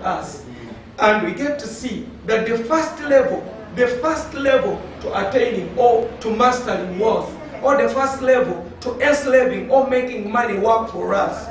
us. And we get to see that the first level to attaining or to mastering wealth, or the first level to enslaving or making money work for us,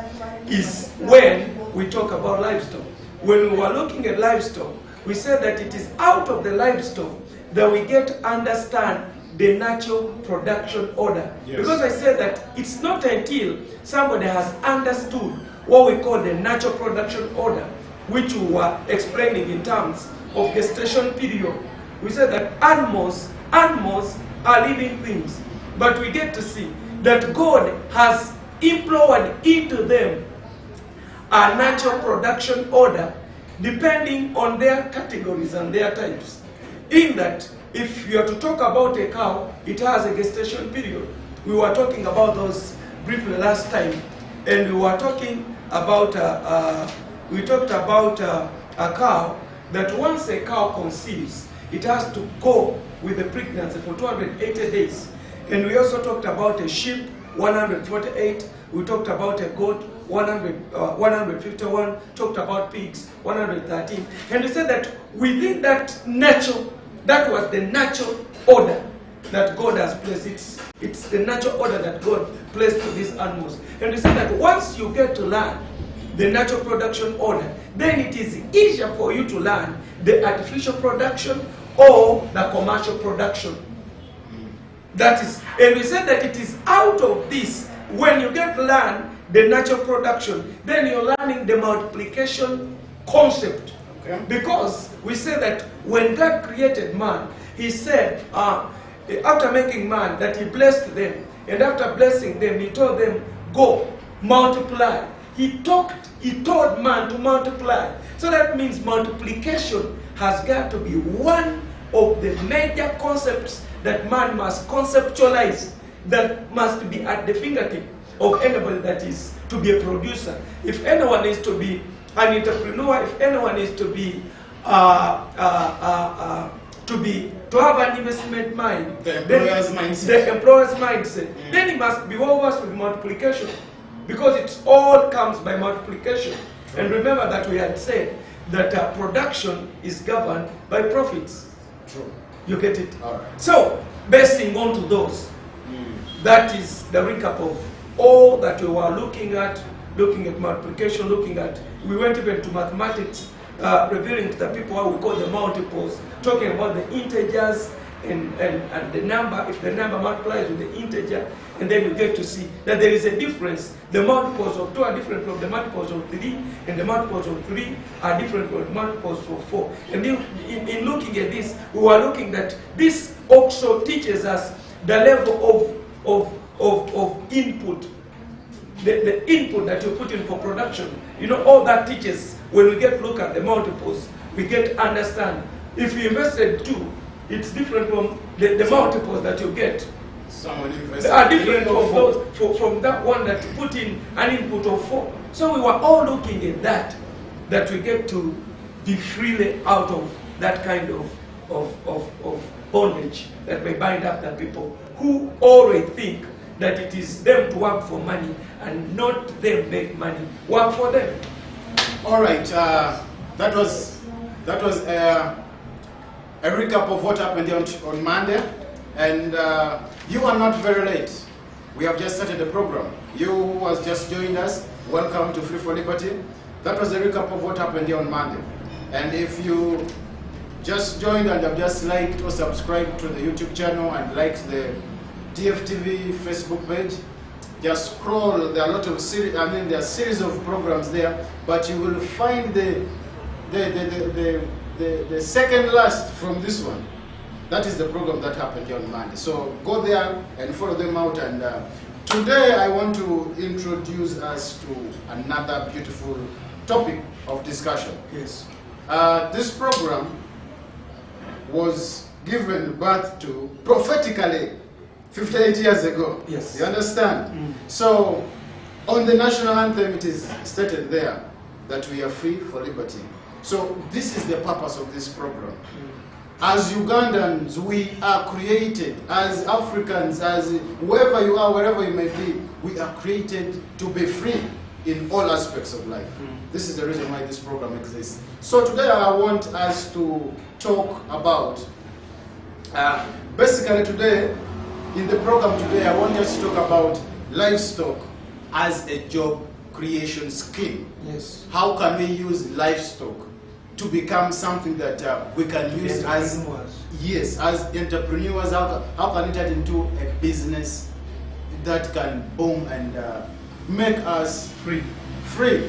is when we talk about livestock. When we were looking at livestock, we said that it is out of the livestock that we get to understand the natural production order. Yes. Because I said that it's not until somebody has understood what we call the natural production order, which we were explaining in terms of gestation period. We said that animals are living things, but we get to see that God has employed into them a natural production order depending on their categories and their types. In that, if you are to talk about a cow, it has a gestation period. We were talking about those briefly last time, and we were talking about a cow, that once a cow conceives, it has to go with the pregnancy for 280 days. And we also talked about a sheep, 148. We talked about a goat, 151. Talked about pigs, 113. And we said that within that was the natural order that God has placed. It's the natural order that God placed to these animals. And we said that once you get to learn the natural production order, then it is easier for you to learn the artificial production or the commercial production. That is, and we said that it is out of this, when you get to learn the natural production, then you're learning the multiplication concept. Okay. Because we say that when God created man, he said, after making man, that he blessed them, and after blessing them, he told them, go, multiply. He told man to multiply. So that means multiplication has got to be one of the major concepts that man must conceptualize, that must be at the fingertip of anybody that is to be a producer. If anyone is to be an entrepreneur, if anyone is to be to have an investment mind, the employer's mindset, then he must be well versed with multiplication, because it all comes by multiplication. True. And remember that we had said that production is governed by profits. True. You get it? All right. So, basing on to those, that is the recap of all that we were looking at multiplication, we went even to mathematics, revealing to the people what we call the multiples, talking about the integers and the number, if the number multiplies with the integer, and then you get to see that there is a difference. The multiples of 2 are different from the multiples of 3, and the multiples of 3 are different from the multiples of 4. And in looking at this, we were looking that this also teaches us the level of input, the input that you put in for production. You know, all that teaches, when we get to look at the multiples, we get to understand. If you invested 2, it's different from the multiples that you get. They are different from those, from that one that you put in an input of 4. So we were all looking at that we get to be freely out of that kind of bondage that may bind up the people who always think that it is them to work for money and not them make money work for them. All right, that was a recap of what happened on Monday, and you are not very late. We have just started the program. You who has just joined us, welcome to Free for Liberty. That was a recap of what happened here on Monday. And if you just joined and have just liked or subscribed to the YouTube channel and liked the DF.TV Facebook page, just scroll. There are a lot of series. There are series of programs there, but you will find the second last from this one. That is the program that happened here on Monday. So go there and follow them out. And today I want to introduce us to another beautiful topic of discussion. Yes. This program was given birth to prophetically 58 years ago. Yes. You understand? So on the national anthem it is stated there that we are free for liberty. So this is the purpose of this program. As Ugandans, we are created, as Africans, as whoever you are, wherever you may be, we are created to be free in all aspects of life. This is the reason why this program exists. So today I want us to talk about, basically today, in the program today, I want us to talk about livestock as a job creation scheme. Yes. How can we use livestock to become something that we can use as entrepreneurs? How can it turn into a business that can boom and make us free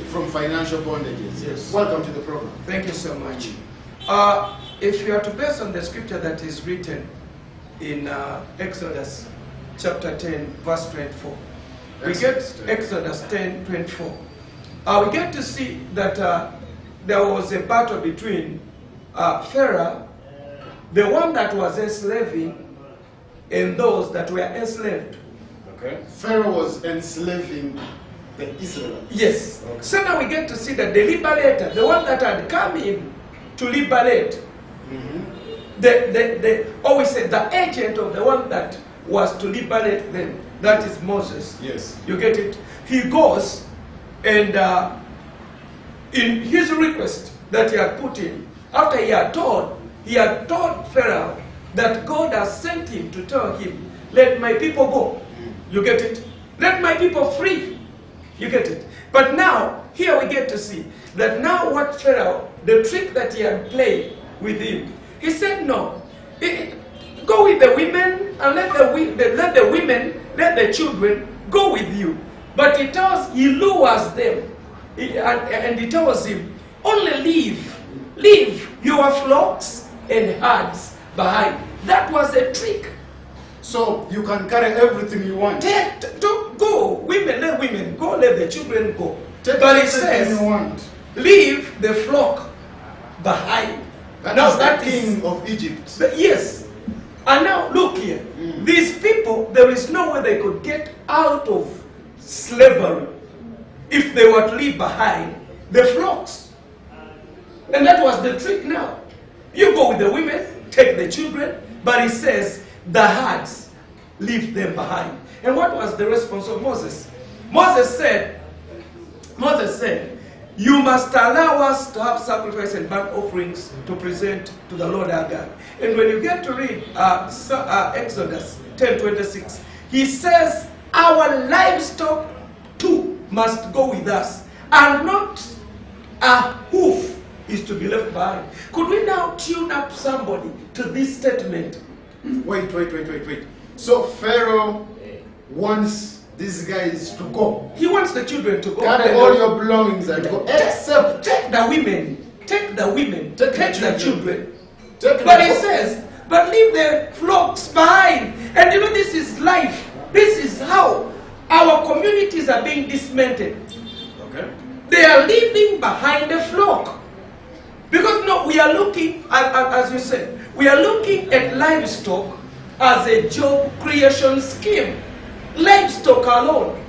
from financial bondages? Yes. Welcome to the program. Thank you so much. If you are to base on the scripture that is written in Exodus chapter 10, verse 24, we get Exodus 10, 24. We get to see that there was a battle between Pharaoh, the one that was enslaving, and those that were enslaved. Okay. Pharaoh was enslaving the Israelites. Yes. Okay. So now we get to see that the liberator, the one that had come in to liberate, always said the agent of the one that was to liberate them, that is Moses. Yes. You get it? He goes and in his request that he had put in, after he had told Pharaoh that God has sent him to tell him, let my people go. You get it? Let my people free. You get it? But now, here we get to see that now what Pharaoh, the trick that he had played with him, he said no. Go with the women and let the children go with you. But he lures them and he tells him, only leave your flocks and herds behind. That was a trick. So you can carry everything you want. Don't go. Women, let women go, let the children go. Take but it everything says, you want. leave the flock behind. That is the king of Egypt. Yes. And now look here. These people, there is no way they could get out of slavery if they were to leave behind the flocks. And that was the trick now. You go with the women, take the children, but it says the herds, leave them behind. And what was the response of Moses? Moses said, you must allow us to have sacrifice and burnt offerings to present to the Lord our God. And when you get to read Exodus 10:26, he says, our livestock too must go with us, and not a hoof is to be left behind. Could we now tune up somebody to this statement? Wait. So Pharaoh wants these guys to go. He wants the children to go. Carry all your belongings and go. Except take the women, take the children. But he says, but leave the flocks behind. And you know, this is life. This is how our communities are being dismantled. Okay. They are leaving behind the flock. Because no, we are looking, as you said, we are looking at livestock as a job creation scheme. Livestock alone.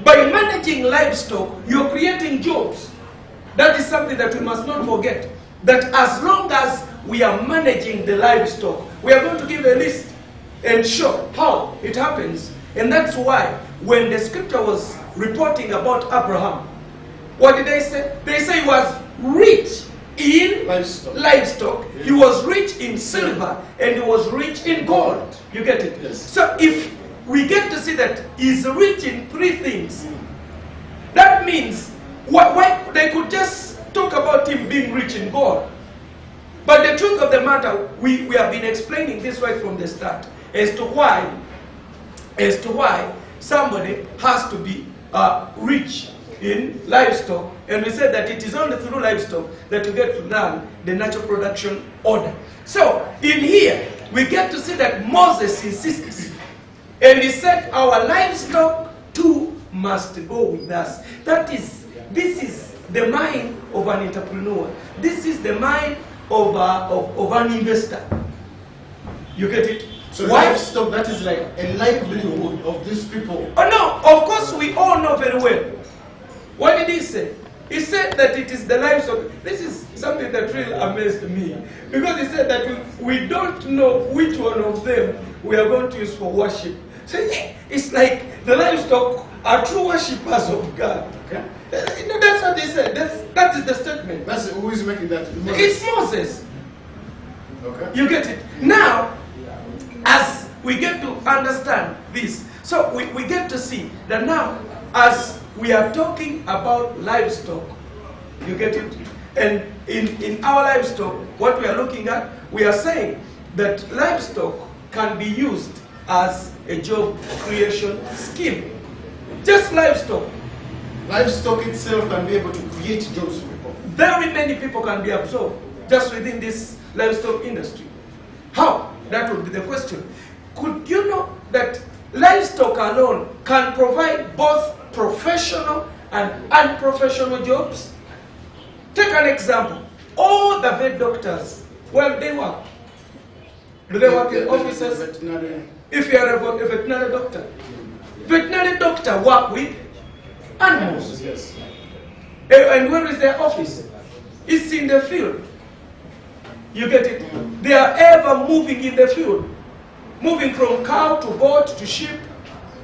By managing livestock, you're creating jobs. That is something that we must not forget. That as long as we are managing the livestock, we are going to give a list and show how it happens. And that's why when the scripture was reporting about Abraham, what did they say? They say he was rich in livestock. Yeah. He was rich in silver, and he was rich in gold. You get it? Yes. So if we get to see that he's rich in three things, that means why they could just talk about him being rich in gold. But the truth of the matter, we have been explaining this right from the start as to why somebody has to be rich in livestock. And we said that it is only through livestock that you get to learn the natural production order. So in here, we get to see that Moses insists. And he said, our livestock too must go with us. This is the mind of an entrepreneur. This is the mind of an investor. You get it? So livestock, that is like a livelihood of these people. Oh no, of course we all know very well. What did he say? He said that it is the livestock. This is something that really amazed me. Because he said that we don't know which one of them we are going to use for worship. So it's like the livestock are true worshippers of God. Okay. That's what they said. That is the statement. That's who is making that? It's Moses. Okay. You get it? Now, as we get to understand this, so we get to see that now, as we are talking about livestock, you get it? And in our livestock, what we are looking at, we are saying that livestock can be used as a job creation scheme. Just livestock. Livestock itself can be able to create jobs for people. Very many people can be absorbed just within this livestock industry. How? That would be the question. Could you know that livestock alone can provide both professional and unprofessional jobs? Take an example. All the vet doctors, well, they work. Do they work in offices? If you are a veterinary doctor work with animals. Yes. And where is their office? It's in the field. You get it? They are ever moving in the field. Moving from cow to goat to sheep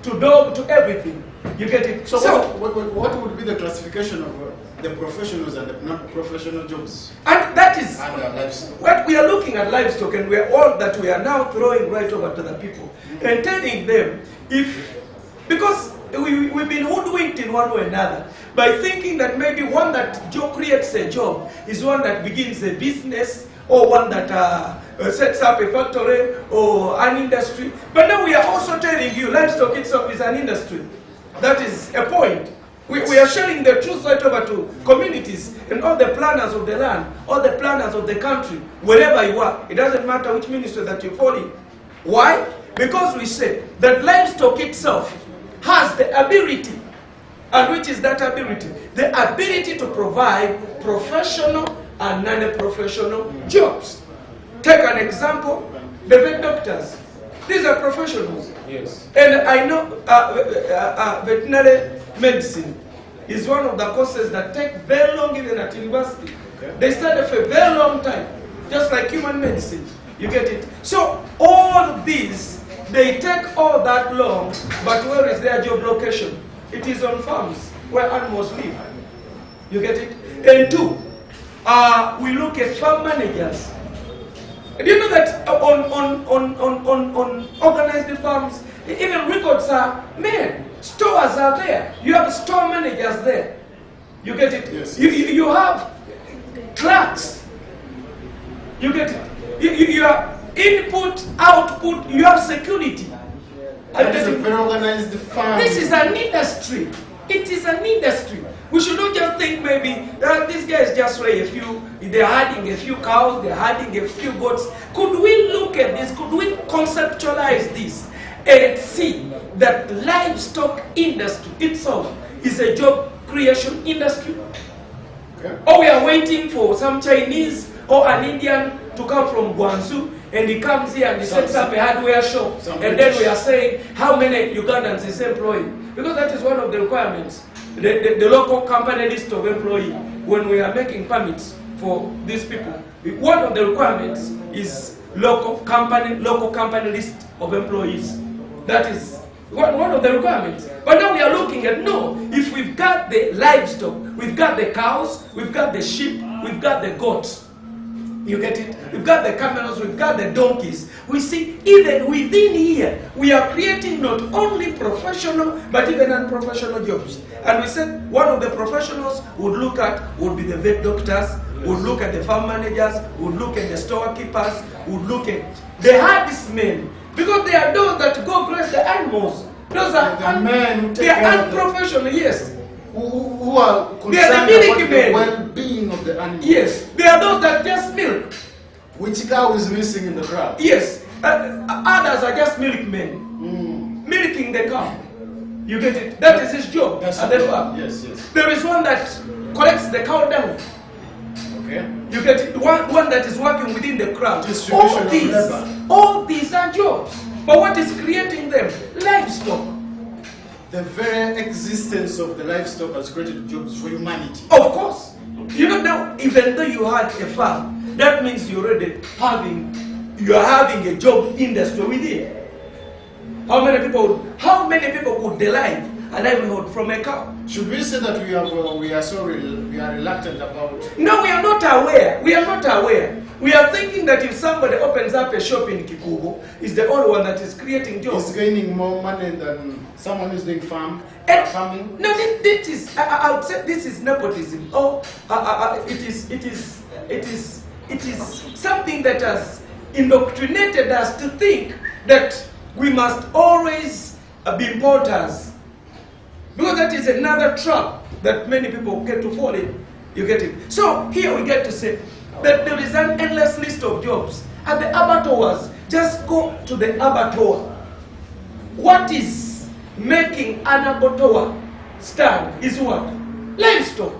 to dog to everything. You get it? So what would be the classification of the professionals and the non-professional jobs? And that is livestock. what we are looking at livestock, and we are now throwing right over to the people and telling them, because we've been hoodwinked in one way or another by thinking that maybe one that creates a job is one that begins a business, or one that sets up a factory or an industry. But now we are also telling you livestock itself is an industry. That is a point. We are sharing the truth right over to communities and all the planners of the land, all the planners of the country, wherever you are. It doesn't matter which ministry that you fall in. Why? Because we say that livestock itself has the ability. And which is that ability? The ability to provide professional and non-professional jobs. Take an example, the vet doctors. These are professionals. Yes. And I know veterinary medicine is one of the courses that take very long even at university. Okay. They study for a very long time, just like human medicine. You get it? So all these, they take all that long, but where is their job location? It is on farms where animals live. You get it? And two, we look at farm managers. Do you know that on organized farms, even records are made, stores are there. You have store managers there. You get it? Yes. You have clerks. You get it? You have input, output. You have security. That is a very organized farm. This is an industry. It is an industry. We should not just think maybe that these guys just weigh a few, they're herding a few cows, they're herding a few goats. Could we look at this? Could we conceptualize this and see that livestock industry itself is a job creation industry? Okay. Or we are waiting for some Chinese or an Indian to come from Guangzoo, and he comes here and he sets up a hardware shop, and then we are saying how many Ugandans is employing, because that is one of the requirements. The local company list of employees, when we are making permits for these people, one of the requirements is local company list of employees. That is one of the requirements. But now we are looking at, no, if we've got the livestock, we've got the cows, we've got the sheep, we've got the goats. You get it? We've got the camels, we've got the donkeys. We see even within here, we are creating not only professional, but even unprofessional jobs. And we said one of the professionals would be the vet doctors, would look at the farm managers, would look at the storekeepers, would look at the herdsmen. Because they are those that go graze the animals. Those are the men who take they are care of unprofessional, yes. Who are They are concerned the about the milkmen. well-being of the animal. Yes, they are those that just milk. Which cow is missing in the crowd? Yes, others are just milkmen, milking the cow. You get it? That is his job. That's at the farm. Yes, yes. There is one that collects the cow down. Okay. You get it? One that is working within the crowd. Distribution of labor. All these are jobs. But what is creating them? Livestock. The very existence of the livestock has created jobs for humanity. Of course. You know now, even though you had a farm, that means you are having a job industry within. How many people could they live a livelihood from a cow. Should we say that we are reluctant about? No, we are not aware. We are not aware. We are thinking that if somebody opens up a shop in Kikugo, is the only one that is creating jobs. Is gaining more money than someone who's doing farming. No, this is. I would say this is nepotism. Or it is something that has indoctrinated us to think that we must always be importers. Because that is another trap that many people get to fall in. You get it? So here we get to say that there is an endless list of jobs. At the abattoirs, just go to the abattoir. What is making an abattoir stand is what? Livestock.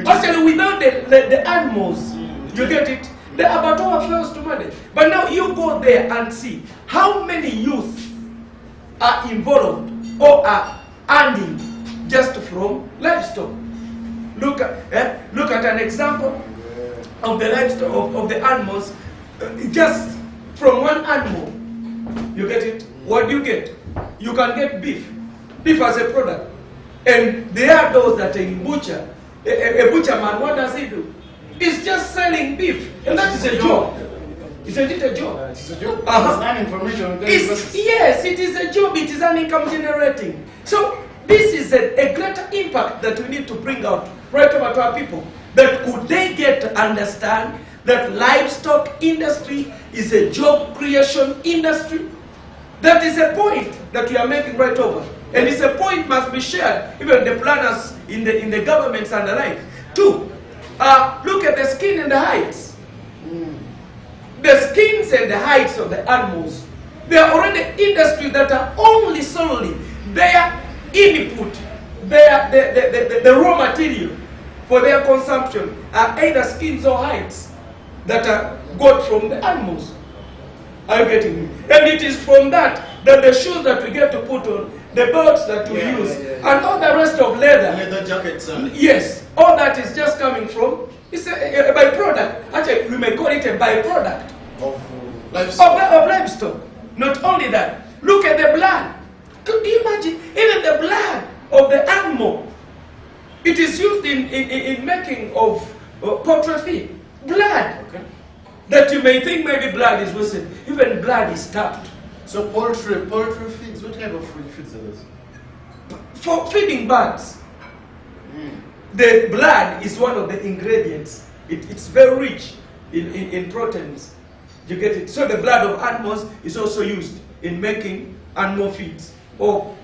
Actually, without the animals, you get it? The abattoir fails to manage. But now you go there and see how many youth are involved or are earning just from livestock. Look at an example of the livestock of the animals. Just from one animal, you get it. What do you get? You can get beef as a product, and there are those that are in butcher. A butcher man, what does he do? He's just selling beef, and that is a job. Isn't it a job? It's a job. It's an information. Yes, it is a job. It is an income generating. So this is a greater impact that we need to bring out right over to our people. That could they get to understand that livestock industry is a job creation industry? That is a point that we are making right over. And it's a point must be shared, even the planners in the governments and the like. Two, look at the skin and the hides. The skins and the hides of the animals, they are already industries that are only solely their input, the raw material for their consumption are either skins or hides that are got from the animals. Are you getting me? And it is from that the shoes that we get to put on, the belts that we use, and all the rest of leather jackets. Yes, all that is just coming from, it's a byproduct. Actually, we may call it a byproduct of livestock. Of livestock. Not only that, look at the blood. Could you imagine? Even the blood of the animal, it is used in making of poultry feed. Blood. Okay. That you may think maybe blood is wasted. Even blood is tapped. So poultry feeds, what type of feeds are those? For feeding birds. The blood is one of the ingredients. It's very rich in proteins. You get it? So the blood of animals is also used in making animal feeds or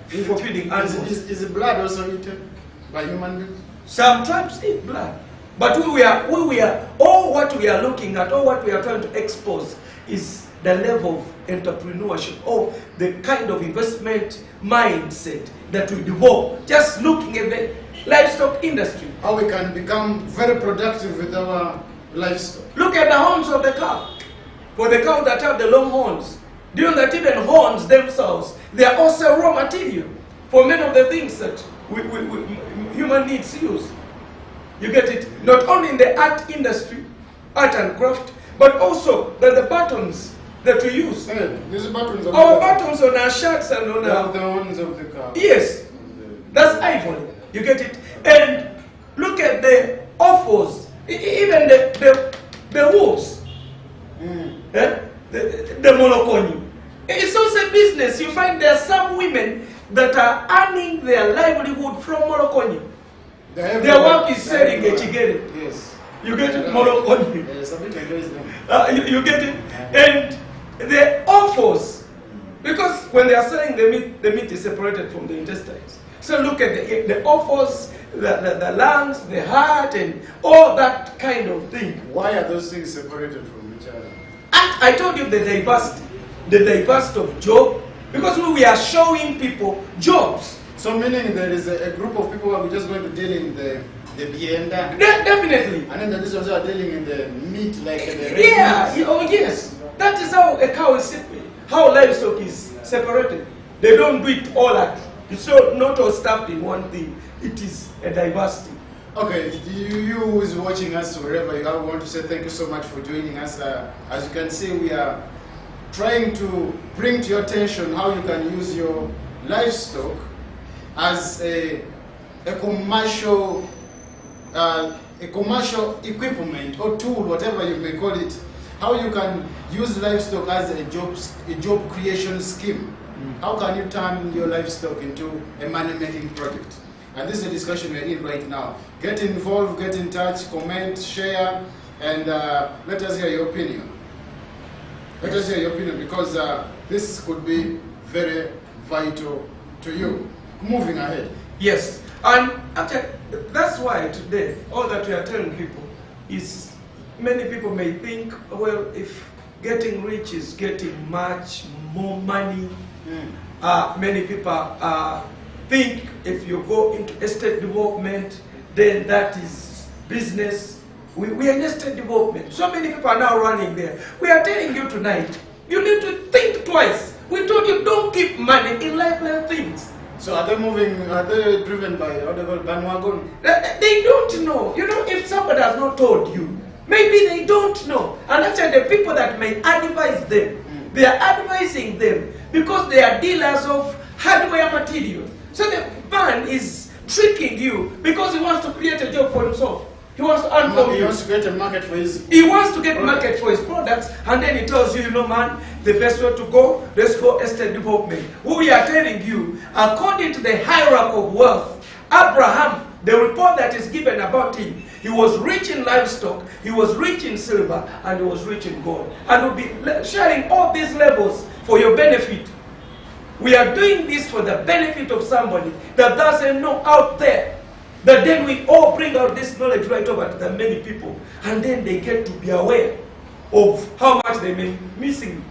for feeding animals. Is the blood also eaten by human beings? Some tribes eat blood. But all what we are looking at, all what we are trying to expose is the level of entrepreneurship or the kind of investment mindset that we develop just looking at the livestock industry. How we can become very productive with our livestock. Look at the horns of the cow. For the cow that have the long horns, do you know that even horns themselves, they are also raw material for many of the things that human needs use. You get it? Not only in the art industry, art and craft, but also the buttons that we use. These buttons our buttons on our shirts and on our... the horns of the cow. Yes. That's ivory. You get it? And look at the offals, even the wolves. The molokoni. It's also a business. You find there are some women that are earning their livelihood from molokoni. Their work is selling a chigere. Yes. You get it? Molokoni. Yes, a bit against them. You get it? And the offals, because when they are selling the meat is separated from the intestines. So look at the offals, the lungs, the heart, and all that kind of thing. Why are those things separated from each other? I told you the diversity of job, because we are showing people jobs. So meaning there is a group of people who are just going to deal in the bienda. Definitely. And then the ones who are dealing in the meat, like the red meat. Oh yes. That is how a cow is how livestock is separated. They don't do it all at. So not all stuffed in one thing. It is a diversity. Okay, you who is watching us wherever you are, want to say thank you so much for joining us. As you can see, we are trying to bring to your attention how you can use your livestock as a commercial equipment or tool, whatever you may call it, how you can use livestock as a job creation scheme. How can you turn your livestock into a money-making project? And this is the discussion we're in right now. Get involved, get in touch, comment, share, and let us hear your opinion. Let us hear your opinion, because this could be very vital to you. Moving ahead. Yes, and actually, that's why today, all that we are telling people is, many people may think, well, if getting rich is getting much more money, many people think if you go into estate development, then that is business. We are in estate development. So many people are now running there. We are telling you tonight, you need to think twice. We told you don't keep money in lifeless things. So are they driven by bandwagon? They don't know. You know, if somebody has not told you, maybe they don't know. And actually the people that may advise them, they are advising them because they are dealers of hardware material. So the man is tricking you because he wants to create a job for himself. He wants to earn from you. He wants to get a market for his... He wants to get market for his products, and then he tells you, you know, man, the best way to go, let's go estate development. We are telling you, according to the hierarchy of wealth, Abraham, the report that is given about him, he was rich in livestock, he was rich in silver, and he was rich in gold. And we'll be sharing all these levels for your benefit. We are doing this for the benefit of somebody that doesn't know out there. That then we all bring out this knowledge right over to the many people, and then they get to be aware of how much they may be missing.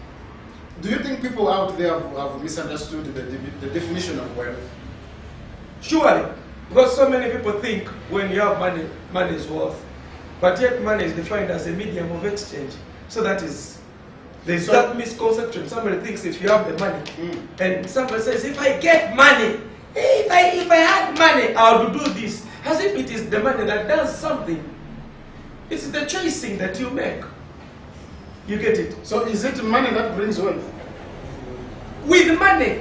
Do you think people out there have misunderstood the definition of wealth? Surely, because so many people think when you have money, money is wealth. But yet money is defined as a medium of exchange. So that is, there's that misconception. Somebody thinks if you have the money, and somebody says, if I get money, if I had money, I would do this. As if it is the money that does something. It's the choosing that you make. You get it? So is it money that brings wealth? With money.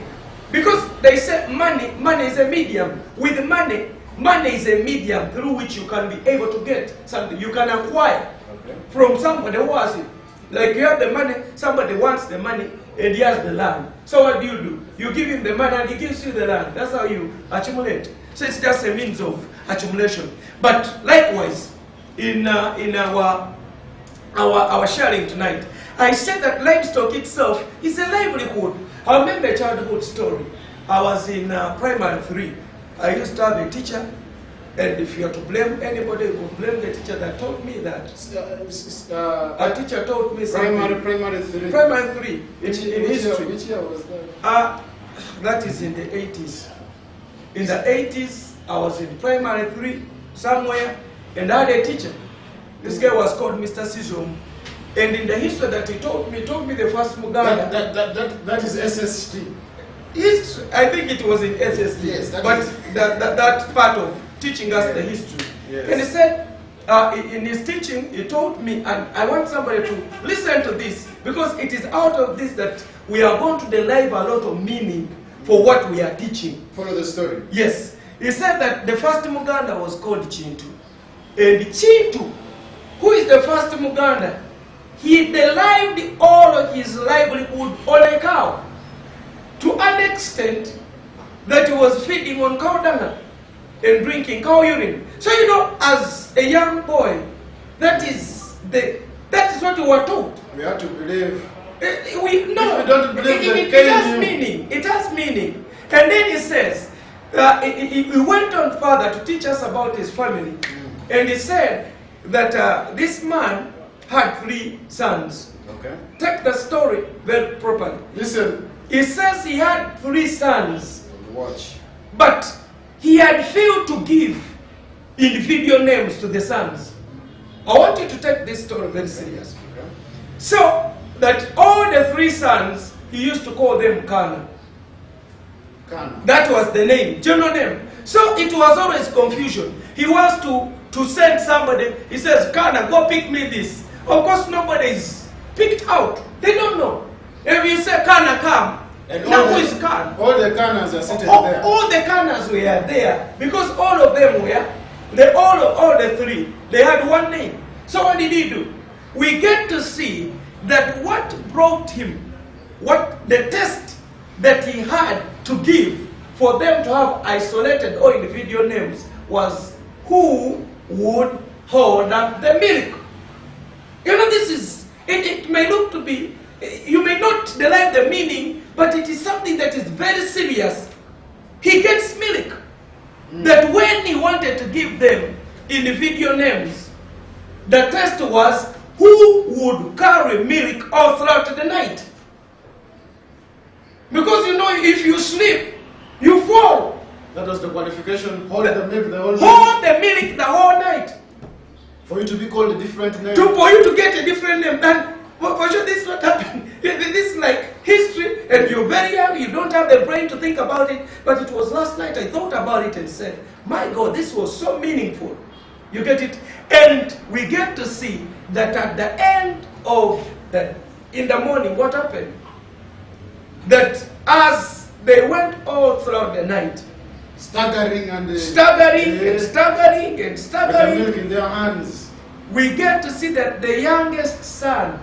Because they say money is a medium. With money is a medium through which you can be able to get something. You can acquire from somebody who has it. Like you have the money, somebody wants the money, and he has the land. So what do? You give him the money and he gives you the land. That's how you accumulate. So it's just a means of accumulation. But likewise, in our sharing tonight, I said that livestock itself is a livelihood. I remember a childhood story. I was in primary 3. I used to have a teacher, and if you are to blame anybody, you would blame the teacher that taught me that. A teacher taught me something. Primary 3. Primary 3 in history. Which year was that? That is in the 80s. In the 80s, I was in primary 3 somewhere, and I had a teacher. This guy was called Mr. Sizom. And in the history that he taught me the first Muganda. That is SST. Yes, I think it was in SST. Yes, that part of teaching us the history. Yes. And he said, in his teaching, he told me, and I want somebody to listen to this, because it is out of this that we are going to derive a lot of meaning for what we are teaching. Follow the story. Yes. He said that the first Muganda was called Chintu. And Chintu, who is the first Muganda, he derived all of his livelihood on a cow, to an extent that he was feeding on cow dung and drinking cow urine. So you know, as a young boy, that is what you were taught. We have to believe. No, if we don't believe it has meaning. It has meaning. And then he says, he went on further to teach us about his family. And he said that this man had 3 sons. Okay. Take the story very properly. Listen. He says he had 3 sons. Watch. But he had failed to give individual names to the sons. I want you to take this story very serious. Okay. So that all the 3 sons, he used to call them Kana. Kana. That was the name, general name. So it was always confusion. He wants to send somebody, he says, Kana, go pick me this. Of course, nobody is picked out. They don't know. If you say, Kana, come, And now who is Can? All the Canaans are seated there. All the Canaans were there because all of them were, all the three, they had one name. So what did he do? We get to see that what brought him, what the test that he had to give for them to have isolated or individual names was who would hold up the milk. You know, this is, it may look to be, you may not derive the meaning, but it is something that is very serious. He gets milk. That when he wanted to give them individual names, the test was who would carry milk all throughout the night. Because you know, if you sleep, you fall. That was the qualification. Hold the milk the whole night. Hold the milk the whole night. For you to be called a different name. For you to get a different name. And for sure, this is what happened. This is like history, and you're very young, you don't have the brain to think about it. But it was last night I thought about it and said, my God, this was so meaningful. You get it? And we get to see that at the end of in the morning, what happened? That as they went all throughout the night, staggering and staggering, with the milk in their hands, we get to see that the youngest son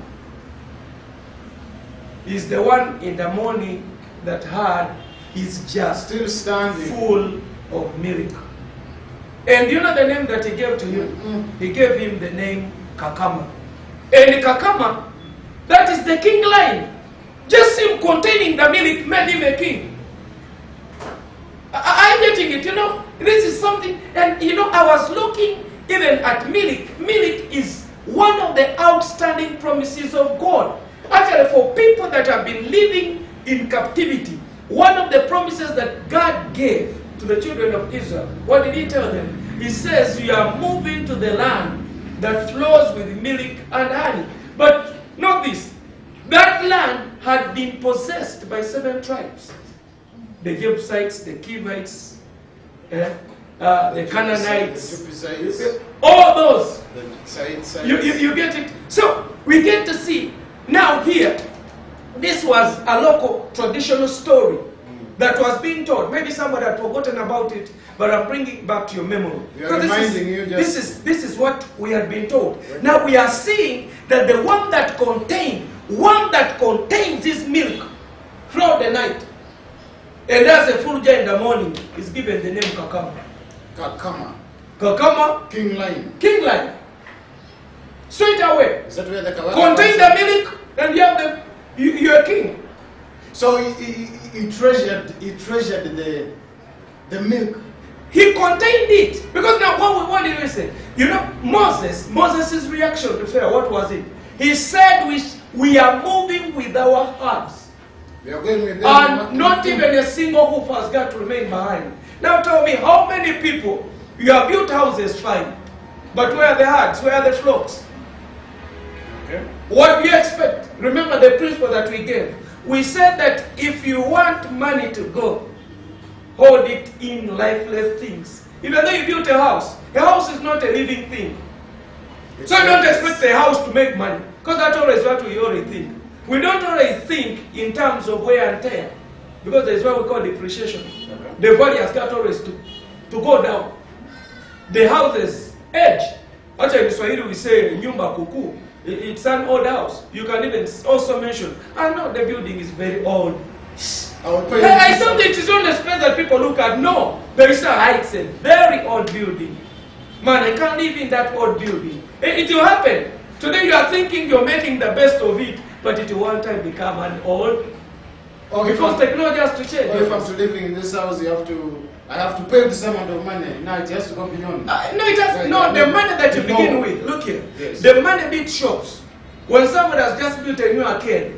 is the one in the morning that had his jar still standing full of milk. And you know the name that he gave to him? He gave him the name Kakama. And Kakama, that is the king line. Just him containing the milk made him a king. I'm getting it, you know. This is something, and you know, I was looking even at milk. Milk is one of the outstanding promises of God. Actually, for people that have been living in captivity, one of the promises that God gave to the children of Israel, what did he tell them? He says, you are moving to the land that flows with milk and honey. But note this, that land had been possessed by 7 tribes. The Jebusites, the Kevites, the Canaanites, all those. You get it? So we get to see now here, this was a local traditional story that was being told. Maybe somebody had forgotten about it, but I'm bringing it back to your memory. This is what we had been told. Now we are seeing that the one that contains this milk throughout the night, and has a full jar in the morning, is given the name Kakama. Kakama. King Lion. King Lion. Straight away. Is that where the contain the milk, and you have you're a king. So he treasured the milk. He contained it. Because now what did we say? You know, Moses' reaction to Pharaoh, what was it? He said, we are moving with our hearts. We are going with them. And not even a single hoof has got to remain behind. Now tell me, how many people, you have built houses fine, but where are the herds? Where are the flocks? Okay. What do you expect? Remember the principle that we gave. We said that if you want money to go, hold it in lifeless things. Even though you built a house is not a living thing. So don't expect the house to make money, because that's always what we always think. We don't always think in terms of wear and tear, because there is what we call depreciation. The value has got always to go down. The houses age. Actually, in Swahili we say nyumba kuku. It's an old house. You can even also mention, no, the building is very old. I something it is on the space that people look at. No, there is it's a very old building. Man, I can't live in that old building. It will happen. Today you are thinking you're making the best of it, but it will one time become an old. Because technology has to change. If I'm living in this house, I have to pay this amount of money. Now it has to go beyond. No, it has the money that you begin with. Look here. Yes. The money built shops. When someone has just built a new arcade,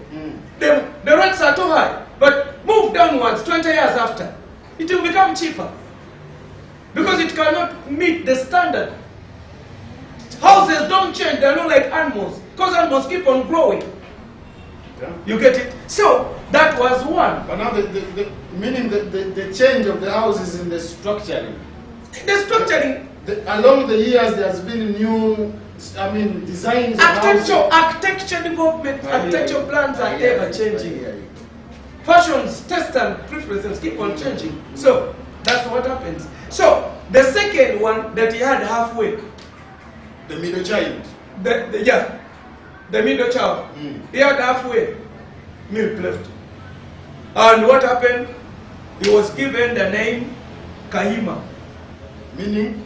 the rents are too high. But move downwards 20 years after, it will become cheaper. Because it cannot meet the standard. Houses don't change, they're not like animals. Because animals keep on growing. Yeah. You get it? So, that was one. But now meaning the change of the houses in the structuring. The structuring. Along the years, there's been new, designs of architecture development, architectural plans are ever changing. fashions, tastes, and preferences keep on changing. So that's what happens. So the second one that he had halfway, the middle child. The middle child. He had halfway milk left. And what happened? He was given the name Kahima. Meaning?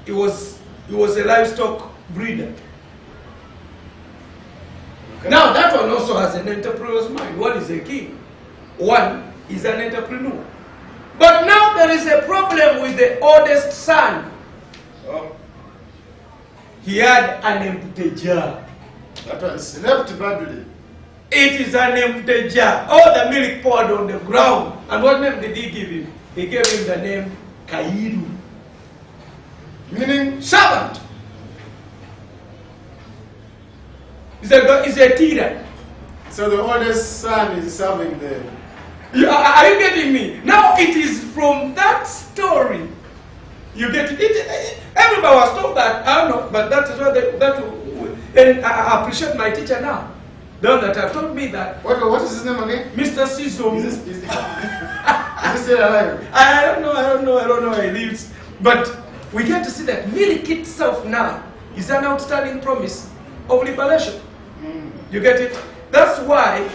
He was a livestock breeder. Okay. Now that one also has an entrepreneur's mind. One is a king. One is an entrepreneur. But now there is a problem with the oldest son. Oh. He had an empty jar. That one slept badly. It is an empty jar. All the milk poured on the ground. And what name did he give him? He gave him the name Kairu. Meaning servant. He's a tira. So the oldest son is serving the... Are you getting me? Now it is from that story. You get it? Everybody was told that. I don't know, but that is what and I appreciate my teacher now. The one that have told me that. What is his name again? Mr. Sizo. Is he still alive? I don't know where he lives. But we get to see that milk itself now is an outstanding promise of liberation. You get it? That's why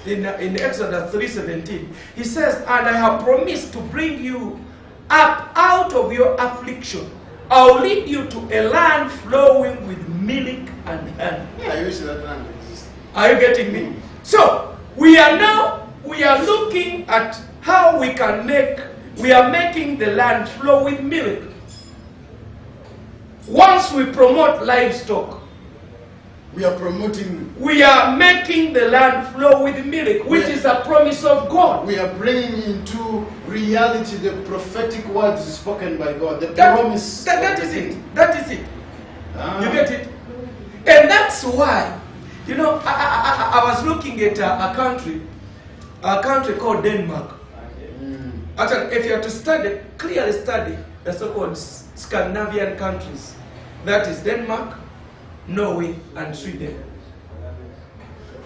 in Exodus 3:17, he says, and I have promised to bring you up out of your affliction. I'll lead you to a land flowing with milk and honey. Yeah, I wish that land existed. Are you getting me? So, we are looking at how we are making the land flow with milk. Once we promote livestock, we are making the land flow with milk, which is a promise of God. We are bringing into reality the prophetic words spoken by God. The promise. That is it. That is it. You get it? And that's why, you know, I was looking at a country called Denmark. Actually, if you have to clearly study the so-called Scandinavian countries, that is Denmark, Norway, and Sweden.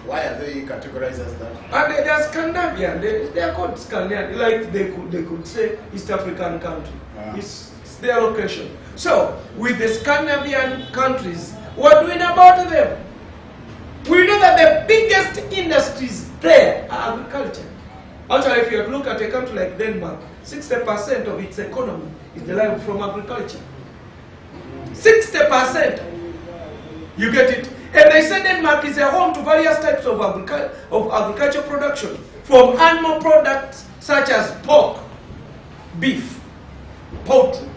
Why are they categorized as that? And they are Scandinavian. They are called Scandinavian. Like they could say East African country. It's their location. So with the Scandinavian countries, what do we know about them? We know that the biggest industries there are agriculture. Actually, if you look at a country like Denmark, 60% of its economy is derived from agriculture. 60%. You get it? And they say Denmark is a home to various types of agricultural production, from animal products such as pork, beef, poultry,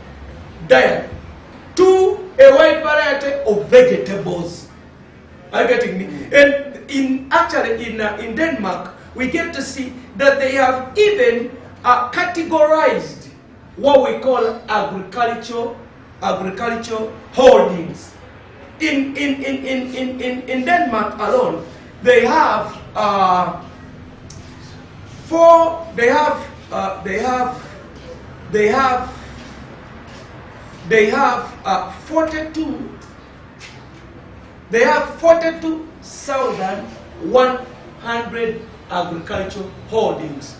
dairy, to a wide variety of vegetables. Are you getting me? And in Denmark, we get to see that they have even categorized what we call agricultural holdings. In Denmark alone, they have 42,100 agricultural holdings.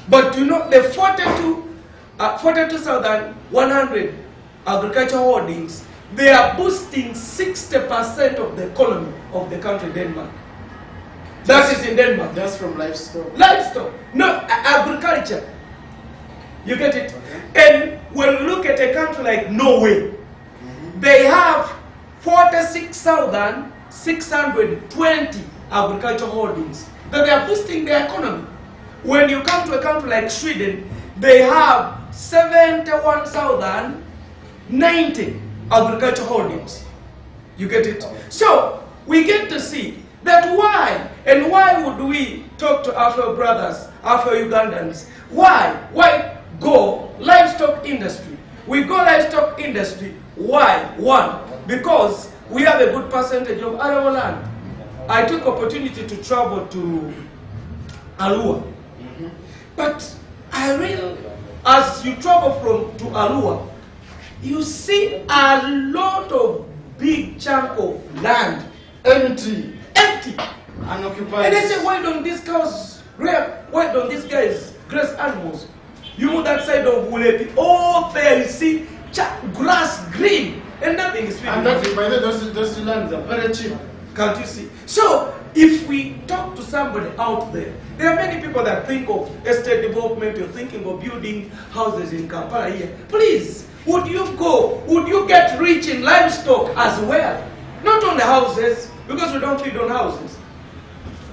But you know, the 42,100 agricultural holdings, they are boosting 60% of the economy of the country Denmark. That is in Denmark. That's from livestock. Livestock. No, agriculture. You get it? Okay. And when we look at a country like Norway, they have 46,620 agricultural holdings. That they are boosting their economy. When you come to a country like Sweden, they have 71,090 agricultural holdings. You get it? So, we get to see that why would we talk to Afro brothers, Afro Ugandans? Why go livestock industry? We go livestock industry. Why? One, because we have a good percentage of arable land. I took opportunity to travel to Arua. But as you travel to Arua, you see a lot of big chunk of land empty. unoccupied. And they say, why don't these cows rear? Why don't these guys graze animals? You move that side of Wulepi, all there you see grass green, and nothing is feeding. And that, by the way, those lands are very cheap. Can't you see? So, if we talk to somebody out there, there are many people that think of estate development, you're thinking of building houses in Kampala here. Please, would you get rich in livestock as well? Not on the houses, because we don't feed on houses.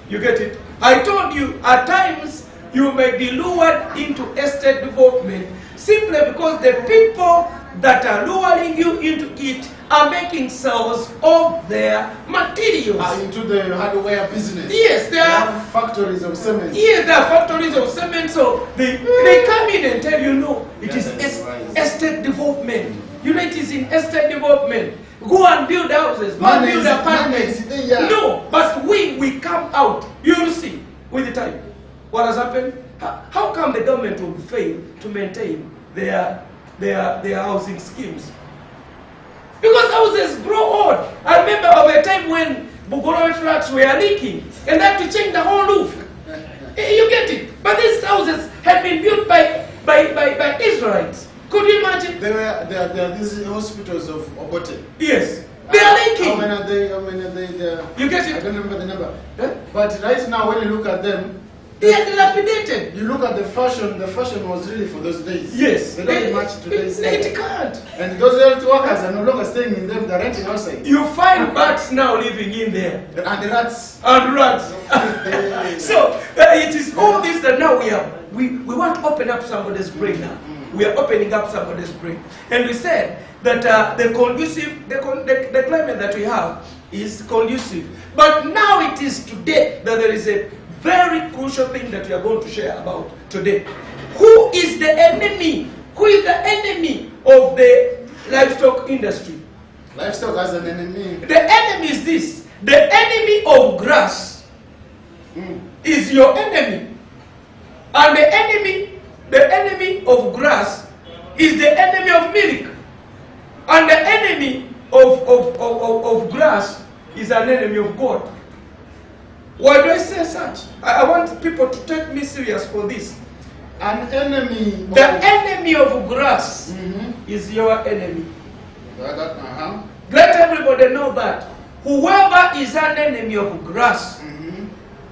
You get it? I told you, at times, you may be lured into estate development simply because the people that are luring you into it are making sales of their materials. Into the hardware business. Yes, they are factories of cement. Yes, there are factories of cement, so they come in and tell you, no, it is estate development. You know, it is in estate development. Go and build houses, go and build apartments. No, but we come out, you'll see, with the time. What has happened? How come the government will fail to maintain their housing schemes? Because houses grow old. I remember of a time when Bugoro flats were leaking, and they had to change the whole roof. You get it? But these houses had been built by Israelites. Could you imagine? There are these hospitals of Obote. Yes. They are leaking. How many are they? You get it? I don't remember the number. But right now, when you look at them, they are dilapidated. You look at the fashion was really for those days. Yes. They don't match today's standard. It can't. And those health workers are no longer staying in them, they're renting outside. You find bats now living in there. And rats. And rats. So, it is all this that now we want to open up somebody's brain now. We are opening up somebody's brain. And we said that the climate that we have is conducive. But now it is today that there is a very crucial thing that we are going to share about today. Who is the enemy? Who is the enemy of the livestock industry? Livestock as an enemy. The enemy is this. The enemy of grass is your enemy. And the enemy of grass is the enemy of milk. And the enemy of grass is an enemy of God. Why do I say such? I want people to take me serious for this. An enemy. The enemy of grass is your enemy. Let everybody know that whoever is an enemy of grass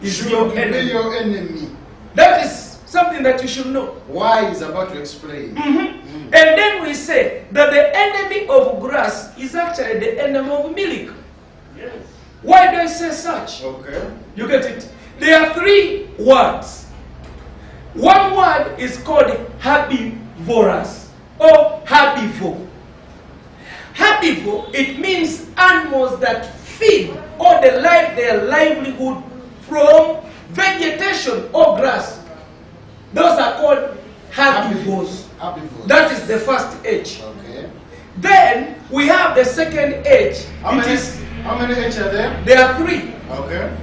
is your enemy. That is something that you should know. Why is about to explain. And then we say that the enemy of grass is actually the enemy of milk. Yes. Why do I say such? Okay. You get it? There are three words. One word is called herbivorous or herbivore. Herbivore, it means animals that feed or derive their livelihood from vegetation or grass. Those are called herbivores. That is the first age. Okay. Then we have the second age. How many ages are there? There are three. Okay.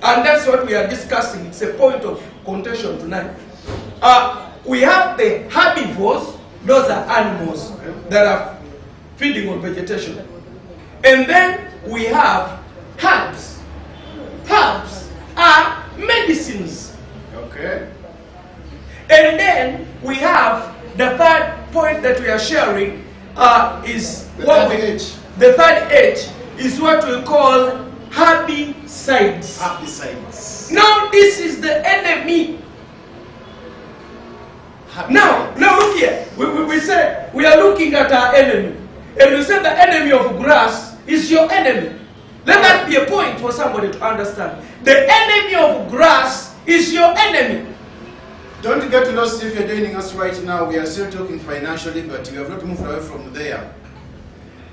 And that's what we are discussing. It's a point of contention tonight. We have the herbivores. Those are animals that are feeding on vegetation. And then we have herbs. Herbs are medicines. Okay. And then we have the third point that we are sharing is the third age is what we call herbicides. Herbicides. Now this is the enemy. Now look here. We said we are looking at our enemy. And we said the enemy of grass is your enemy. Let that be a point for somebody to understand. The enemy of grass is your enemy. Don't get lost if you're joining us right now. We are still talking financially, but we have not moved away from there.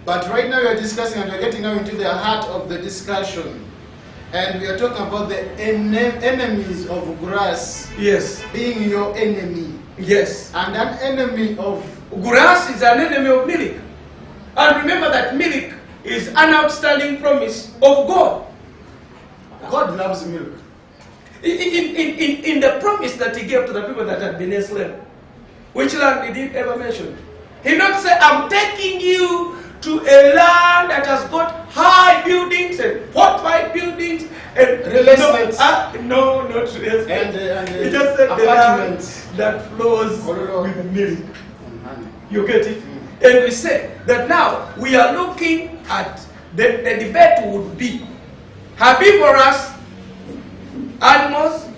But right now we are discussing and we are getting now into the heart of the discussion. And we are talking about the enemies of grass. Yes. Being your enemy. Yes. And an enemy of grass is an enemy of milk. And remember that milk is an outstanding promise of God. God loves milk. In the promise that he gave to the people that had been enslaved, which land did he ever mention? He did not say, I'm taking you to a land that has got high buildings and fortified buildings and bracelets. No, not bracelets. And you just said apartments that flows Ololo. with milk. Honey. You get it? And we say that now we are looking at the debate would be herbivorous animals,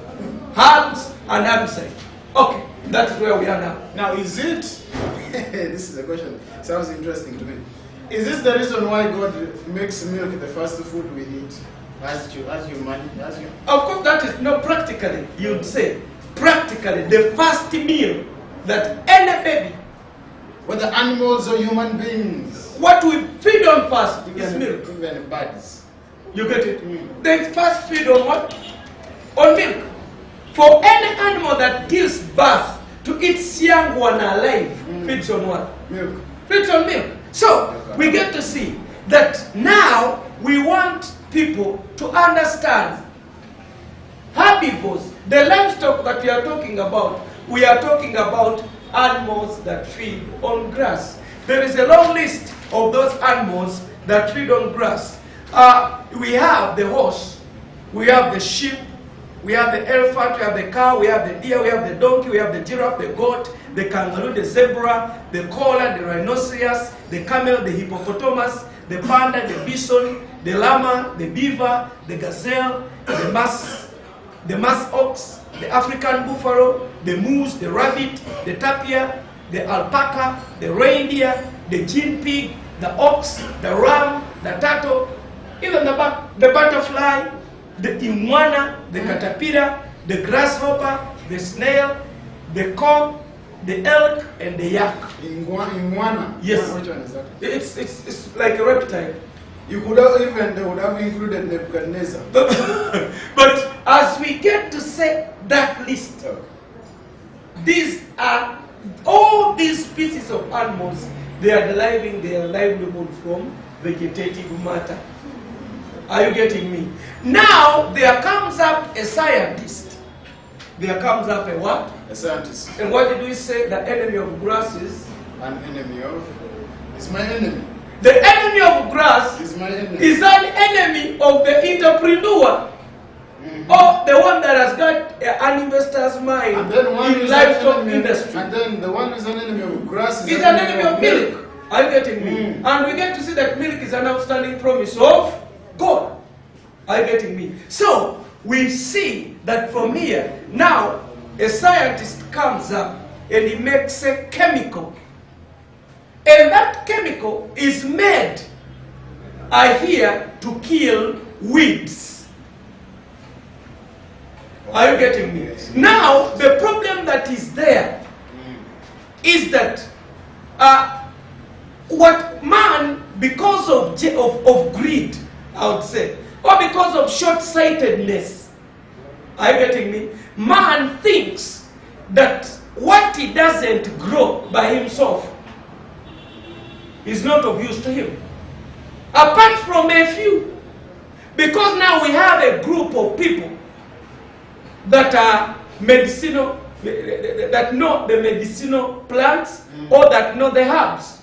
herbs, and herbicide. Okay, that's where we are now. Now, is it, this is a question, sounds interesting to me. Is this the reason why God makes milk the first food we eat? As human? Of course, that is not practically, you'd say, practically the first meal that any baby, whether animals or human beings, what we feed on first is milk. Even birds. You get it? They first feed on what? On milk. For any animal that gives birth to its young one alive, feeds on what? Milk. Feeds on milk. So, we get to see that now we want people to understand herbivores, the livestock that we are talking about animals that feed on grass. There is a long list of those animals that feed on grass. We have the horse, we have the sheep, we have the elephant, we have the cow, we have the deer, we have the donkey, we have the giraffe, the goat, the kangaroo, the zebra, the koala, the rhinoceros, the camel, the hippopotamus, the panda, the bison, the llama, the beaver, the gazelle, the musk ox, the African buffalo, the moose, the rabbit, the tapir, the alpaca, the reindeer, the gin pig, the ox, the ram, the turtle, even the butterfly, the iguana, the caterpillar, the grasshopper, the snail, the cock, the elk, and the yak. Iguana? Yes. Which one is that? It's like a reptile. You could have they would have included Nebuchadnezzar. But as we get to say that list, these are all these species of animals, they are deriving their livelihood from vegetative matter. Are you getting me? Now there comes up a scientist. There comes up a what? A scientist. And what did we say? The enemy of grass is? An enemy of? It's my enemy. The enemy of grass is my enemy. Is an enemy of the entrepreneur. Or the one that has got an investor's mind in livestock industry. And then the one who is an enemy of grass is an enemy of milk. Are you getting me? And we get to see that milk is an outstanding promise of God. Are you getting me? So we see that from here, now a scientist comes up and he makes a chemical. And that chemical is made, I hear, to kill weeds. Are you getting me? Now, the problem that is there is that what man, because of greed, I would say, or because of short-sightedness, are you getting me? Man thinks that what he doesn't grow by himself is not of use to him. Apart from a few. Because now we have a group of people that are medicinal, that know the medicinal plants or that know the herbs.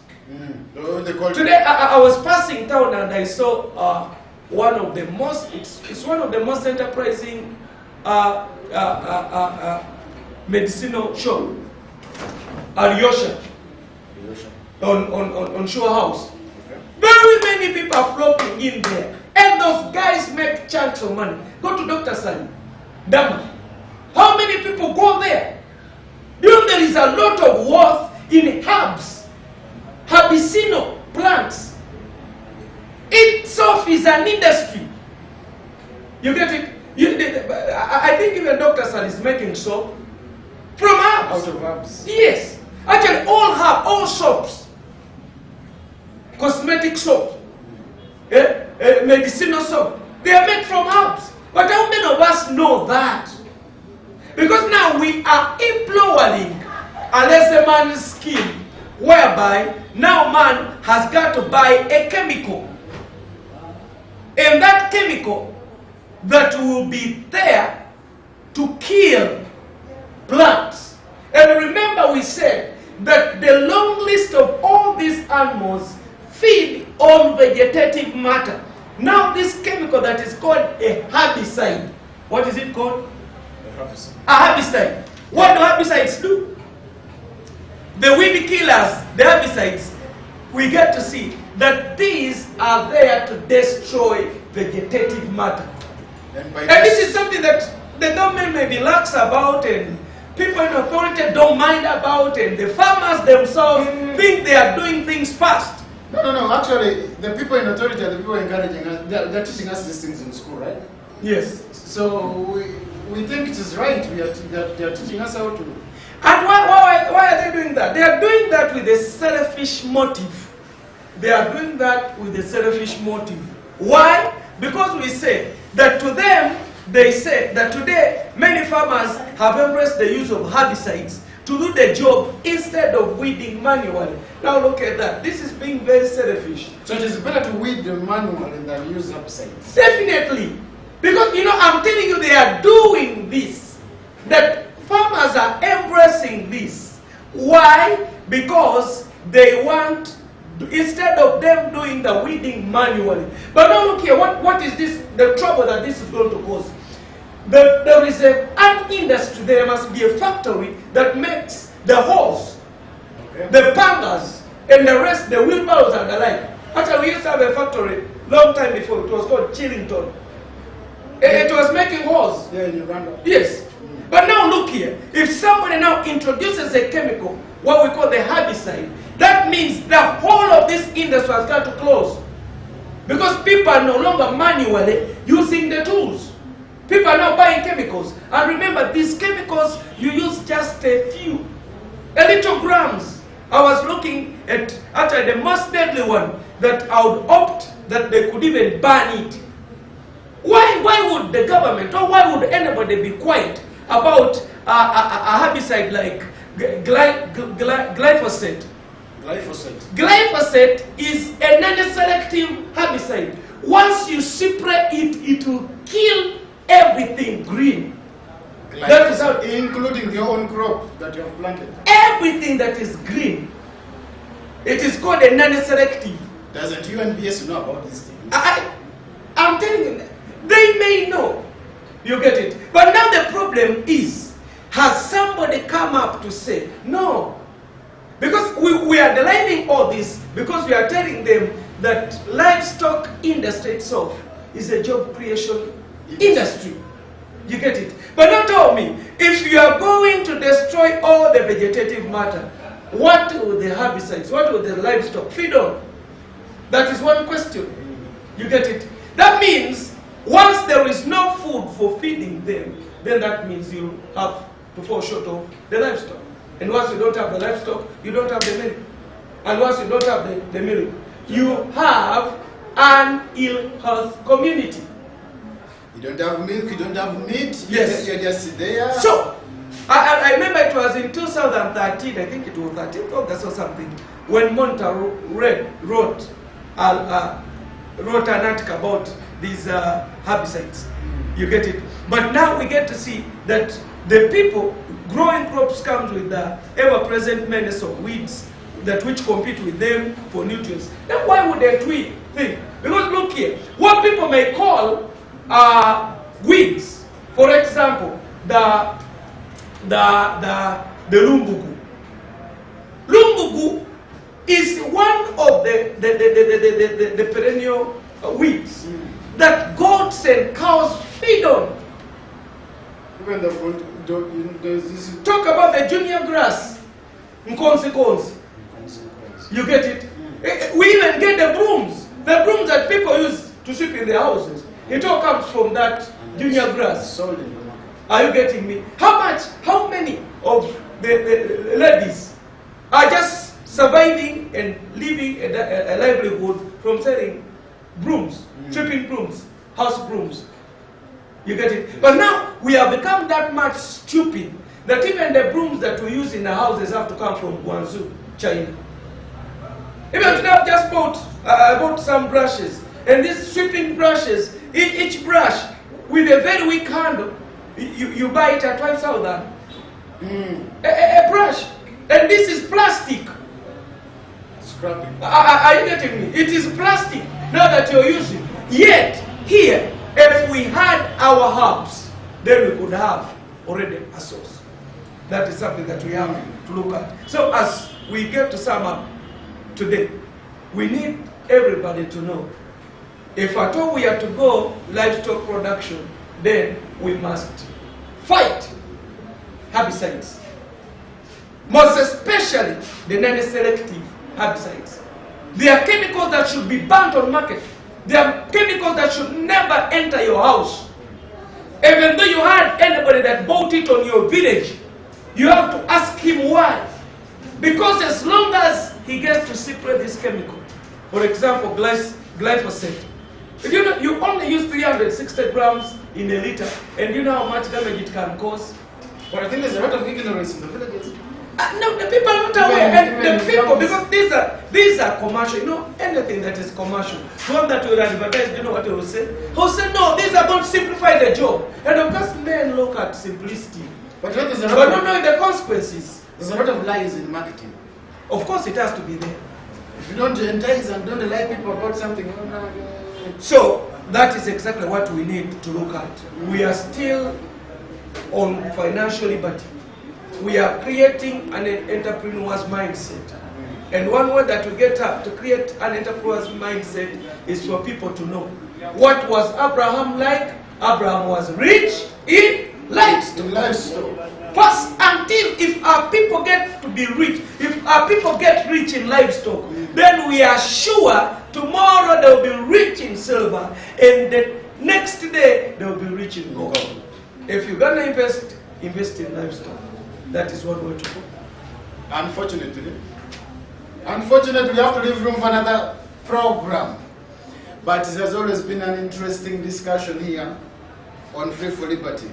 Today I was passing town and I saw one of the most, it's one of the most enterprising medicinal shop, Alyosha, on Shore House. Okay. Very many people are flocking in there. And those guys make chunks of money. Go to Dr. Sally, Dama. How many people go there? You know there is a lot of worth in herbs, herbaceous plants. Itself is an industry. You get it? I think even Dr. Sally is making soap from herbs. Out of herbs? Yes. Actually, all soaps, cosmetic soap, medicinal soap, they are made from herbs. But how many of us know that? Because now we are employing a lesser man's scheme, whereby now man has got to buy a chemical. And that chemical that will be there to kill plants. And remember we said that the long list of all these animals feed on vegetative matter. Now this chemical that is called a herbicide what is it called? A herbicide. A herbicide. What do herbicides do? The weed killers, the herbicides, we get to see that these are there to destroy vegetative matter. And this is something that the government may be lax about, and people in authority don't mind about, and the farmers themselves think they are doing things fast. No. Actually, the people in authority are the people encouraging us. They're teaching us these things in school, right? Yes. So we think it is right. They're teaching us how to. And why are they doing that? They are doing that with a selfish motive. They are doing that with a selfish motive. Why? Because we say that to them, they say that today many farmers have embraced the use of herbicides to do the job instead of weeding manually. Now look at that. This is being very selfish. So it is better to weed manually than use herbicides. Definitely. Because, I'm telling you, they are doing this. That farmers are embracing this. Why? Because they want, instead of them doing the weeding manually. But now look here, what is this, the trouble that this is going to cause? There is an industry, there must be a factory that makes the hose, the pangas, and the rest, the wheelbarrows and the like. Actually, we used to have a factory long time before. It was called Chillington. It was making hose. Yeah, in Uganda. Yes. But now look here. If somebody now introduces a chemical, what we call the herbicide, that means the whole of this industry has got to close. Because people are no longer manually using the tools. People are now buying chemicals. And remember, these chemicals, you use just a few. A little grams. I was looking at actually the most deadly one that I would opt that they could even ban it. Why would the government, or why would anybody be quiet about a herbicide like glyphosate? Glyphosate is a non-selective herbicide. Once you spray it, it will kill everything green. That is how, including your own crop that you have planted. Everything that is green. It is called a non-selective. Doesn't UNBS know about these things? I'm telling you, they may know. You get it? But now the problem is, has somebody come up to say, no? Because we are delaying all this because we are telling them that livestock industry itself is a job creation industry. You get it? But now tell me, if you are going to destroy all the vegetative matter, what will the herbicides, what will the livestock feed on? That is one question. You get it? That means once there is no food for feeding them, then that means you have to fall short of the livestock. And once you don't have the livestock, you don't have the milk. And once you don't have the milk, you have an ill health community. You don't have milk, you don't have meat, yes. You're just there. So, I remember it was in 2013, I think it was 13th August or something, when Monta wrote an article about these herbicides. You get it? But now we get to see that the people growing crops comes with the ever-present menace of weeds that which compete with them for nutrients. Then why wouldn't we think? Because look here, what people may call weeds, for example, the lumbugu. Lumbugu is one of the perennial weeds that goats and cows feed on. Even there's this. Talk about the junior grass, mkonsi. You get it? We even get the brooms that people use to sweep in their houses. It all comes from that junior grass. Are you getting me? How many of the ladies are just surviving and living a livelihood from selling brooms, sweeping brooms, house brooms? You get it? But now we have become that much stupid that even the brooms that we use in the houses have to come from Guangzhou, China. Even today I've just bought some brushes, and these sweeping brushes, each brush with a very weak handle, you buy it at 5,000. A brush, and this is plastic. Scrapping. Are you getting me? It is plastic now that you're using. Yet here, if we had our herbs, then we could have already a source. That is something that we have to look at. So as we get to sum up today, we need everybody to know, if at all we are to go livestock production, then we must fight herbicides. Most especially the non-selective herbicides. They are chemicals that should be banned on market. They are chemicals that should never enter your house. Even though you had anybody that bought it on your village, you have to ask him why. Because as long as he gets to spray this chemical, for example, glyphosate, you only use 360 grams in a liter, and you know how much damage it can cause? But I think there's a lot of ignorance in the villages. No, the people are not aware. And the people, because these are commercial. You know, anything that is commercial, one that will advertise, you know what they will say? He'll say, no, these are going to simplify the job. And of course, men look at simplicity. But don't know the consequences. There's a lot of lies in marketing. Of course, it has to be there. If you don't entice and don't lie people about something, so that is exactly what we need to look at. We are still on financial liberty. We are creating an entrepreneur's mindset. And one way that we get up to create an entrepreneur's mindset is for people to know what was Abraham like. Abraham was rich in livestock. First, until if our people get to be rich, if our people get rich in livestock, then we are sure tomorrow they will be rich in silver, and the next day they will be rich in gold. If you're going to invest in livestock, that is one way to go. Unfortunately, we have to leave room for another program. But it has always been an interesting discussion here on Free for Liberty.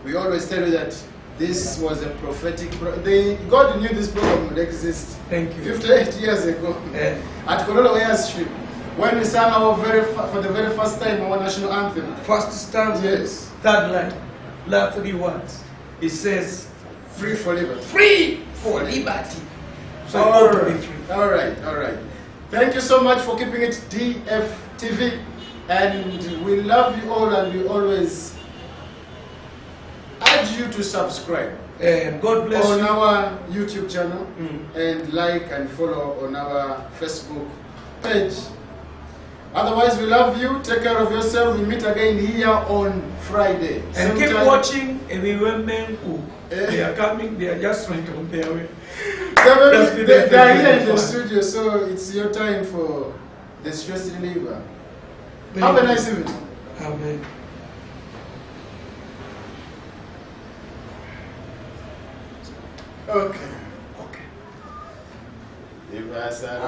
We always tell you that this was a prophetic God knew this program would exist. Thank you. 58 years ago. Yeah. At Kololo Airstrip, when we sang for the very first time our national anthem. First stanza, yes. Third line, last 3 words. It says, free for liberty. Free for liberty. So all right. Thank you so much for keeping it DF.TV. And we love you all, and we always urge you to subscribe. And God bless on you. our YouTube channel, and like and follow on our Facebook page. Otherwise, we love you. Take care of yourself. We meet again here on Friday. And keep watching every women who they are coming. They are just trying to on their way. They are here in the studio, so it's your time for the stress reliever. Have a nice evening. Amen. Okay. If I said